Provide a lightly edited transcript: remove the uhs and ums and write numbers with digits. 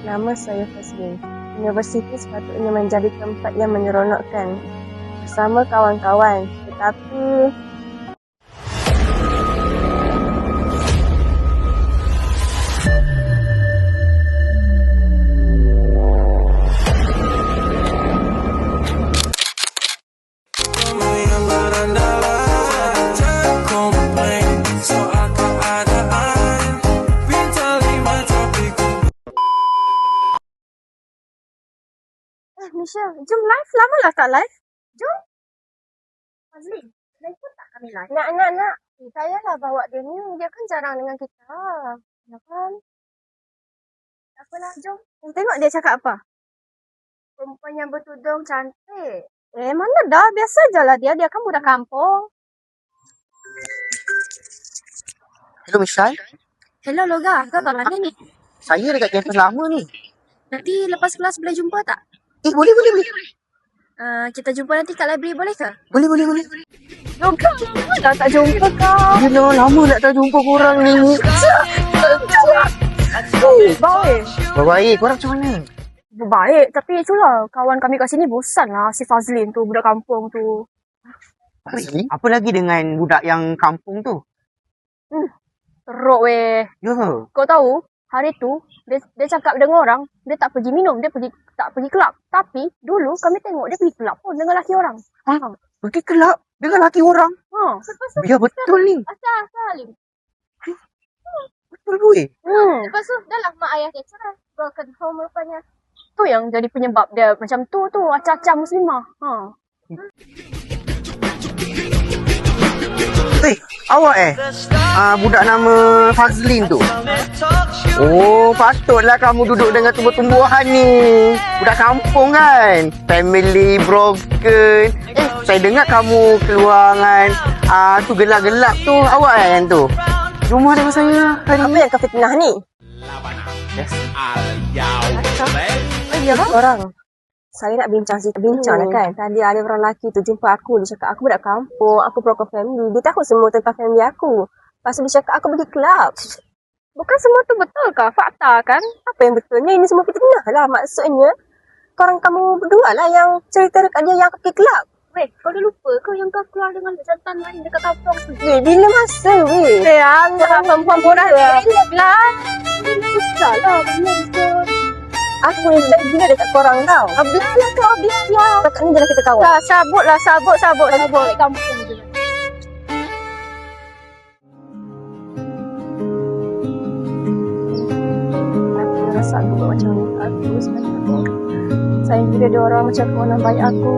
Nama saya Fazlin. Universiti sepatutnya menjadi tempat yang menyeronokkan bersama kawan-kawan. Tetapi Michelle, jom live. Lama lah tak live. Jom. Fazlin, live pun tak kami live. Nak. Saya lah bawa dia ni. Dia kan jarang dengan kita. Ya kan? Tak apalah, jom. Tengok dia cakap apa. Perempuan yang bertudung cantik. Mana dah. Biasa je lah dia. Dia kan budak kampung. Hello Michelle. Hello Loga. Kau tak mana ni? Saya dekat kampus lama ni. Nanti lepas kelas boleh jumpa tak? Boleh. Kita jumpa nanti kat library boleh ke? Boleh. Loga, lama dah tak jumpa kau. Yelah, lama tak jumpa korang ni. Baik. Korang macam mana? Baik, tapi itulah kawan kami kat sini bosan lah si Fazlin tu, budak kampung tu. Apa lagi dengan budak yang kampung tu? Teruk weh. Ya. Kau tahu, hari tu dia cakap dengan orang, dia tak pergi minum, dia tak pergi kelab. Tapi dulu kami tengok dia pergi kelab pun dengan laki orang. Pergi kelab dengan laki orang? Lepas tu, Biar betul ni. Asal. Betul gue. Lepas tu, dah lah mak ayah dia cerai. Broken home rupanya. Tu yang jadi penyebab dia macam tu acah-acah muslimah. Awak budak nama Fazlin tu. Oh, patutlah kamu duduk dengan tumbuh-tumbuhan ni. Budak kampung kan. Family broken. Saya dengar kamu keluar dengan tu gelap-gelap tu. Awak yang tu. Rumah dengan saya hari Apa yang kau fitnah ni? Yes. Ya orang. Saya nak bincang lah kan. Tadi ada orang lelaki tu jumpa aku. Dia cakap aku budak kampung. Aku broken family. Dia tahu semua tentang family aku. Lepas tu dia cakap aku pergi kelab. Bukan semua tu betul kah? Fakta kan? Apa yang betulnya? Ini semua fitnah lah. Maksudnya, korang kamu berdua lah yang cerita dekat dia yang pergi kelab. Weh, kau dah lupa kau yang kau keluar dengan jantan lain dekat kampung tu? Weh, bila masa weh? Jangan perempuan borak relate lah. Susah lah. Aku yang cakap gila dekat korang tau. Biar lah. Dekat ni jangan kita kawan. Sabut. Dekat kampung je. Aku rasa aku buat macam ni. Aku sebenarnya sayang gila dia orang macam kawan baik aku.